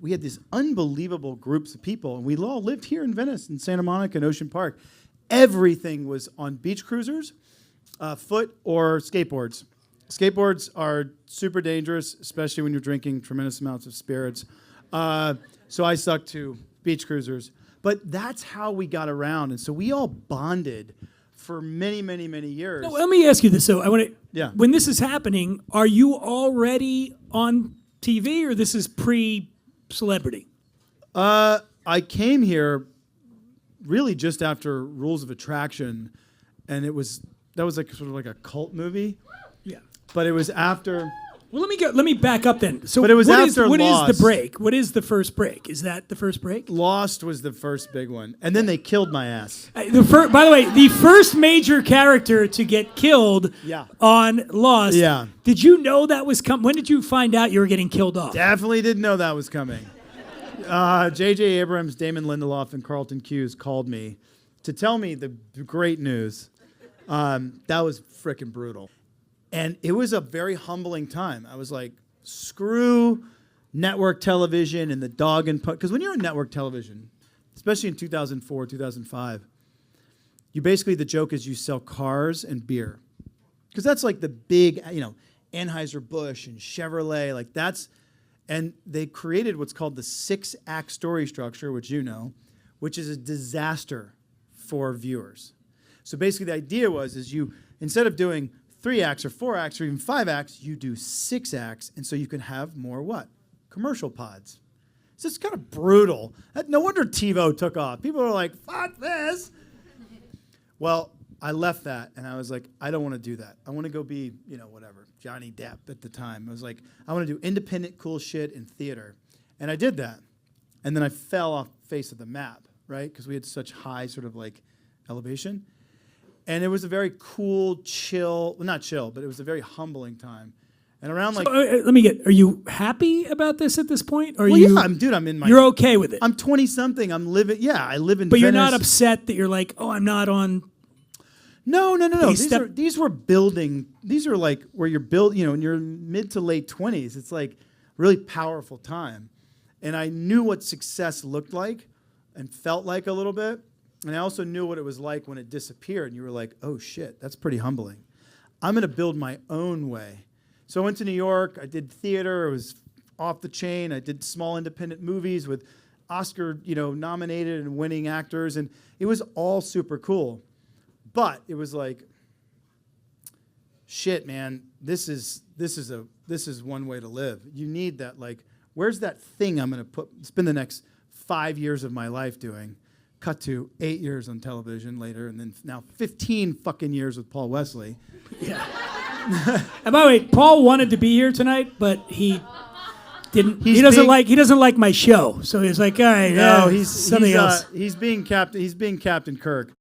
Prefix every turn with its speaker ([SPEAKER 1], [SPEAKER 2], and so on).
[SPEAKER 1] We had these unbelievable groups of people, and we all lived here in Venice, in Santa Monica and Ocean Park. Everything was on beach cruisers, foot or skateboards. Skateboards are super dangerous, especially when you're drinking tremendous amounts of spirits. So I stuck to beach cruisers. But that's how we got around, and so we all bonded for many, many, many years.
[SPEAKER 2] No, let me ask you this. So I want to.
[SPEAKER 1] Yeah.
[SPEAKER 2] When this is happening, are you already on TV, or this is pre-celebrity?
[SPEAKER 1] I came here really just after Rules of Attraction, and that was like sort of like a cult movie.
[SPEAKER 2] Yeah.
[SPEAKER 1] But it was after.
[SPEAKER 2] Well, let me back up then. So,
[SPEAKER 1] but it was after
[SPEAKER 2] what
[SPEAKER 1] Lost.
[SPEAKER 2] is the break? What is the first break? Is that the first break?
[SPEAKER 1] Lost was the first big one, and then they killed my ass.
[SPEAKER 2] By the way, the first major character to get killed on Lost.
[SPEAKER 1] Yeah.
[SPEAKER 2] Did you know that was coming? When did you find out you were getting killed off?
[SPEAKER 1] Definitely didn't know that was coming. J.J. Abrams, Damon Lindelof, and Carlton Cuse called me to tell me the great news. That was frickin' brutal. And it was a very humbling time. I was like, screw network television and the dog and punt. Because when you're on network television, especially in 2004, 2005, you basically, the joke is you sell cars and beer. Because that's like the big, Anheuser-Busch and Chevrolet, like that's, and they created what's called the 6-act story structure, which you know, which is a disaster for viewers. So basically the idea is you, instead of doing 3 acts or 4 acts or even 5 acts, you do 6 acts, and so you can have more what? Commercial pods. So it's kind of brutal. No wonder TiVo took off. People are like, fuck this. Well, I left that, and I was like, I don't want to do that. I want to go be, whatever, Johnny Depp at the time. I was like, I want to do independent cool shit in theater. And I did that. And then I fell off the face of the map, right? Because we had such high sort of like elevation. And it was a very cool, chill, well, not chill, but it was a very humbling time. And around like...
[SPEAKER 2] let me get, are you happy about this at this point? Or
[SPEAKER 1] yeah, I'm in my...
[SPEAKER 2] You're okay with it?
[SPEAKER 1] I'm 20-something. I'm living, I live in
[SPEAKER 2] But
[SPEAKER 1] Venice.
[SPEAKER 2] You're not upset that you're like, oh, I'm not on...
[SPEAKER 1] No. These were building, these are like where you're in your mid to late 20s. It's like really powerful time. And I knew what success looked like and felt like a little bit. And I also knew what it was like when it disappeared. And you were like, oh, shit, that's pretty humbling. I'm going to build my own way. So I went to New York. I did theater. It was off the chain. I did small independent movies with Oscar, nominated and winning actors. And it was all super cool. But it was like, shit, man, this is one way to live. You need that, like, where's that thing I'm going to spend the next 5 years of my life doing? Cut to 8 years on television later, and then now 15 fucking years with Paul Wesley.
[SPEAKER 2] Yeah. And by the way, Paul wanted to be here tonight, but he didn't. He doesn't like my show, so he's like, all right,
[SPEAKER 1] no,
[SPEAKER 2] something else.
[SPEAKER 1] He's being Captain Kirk.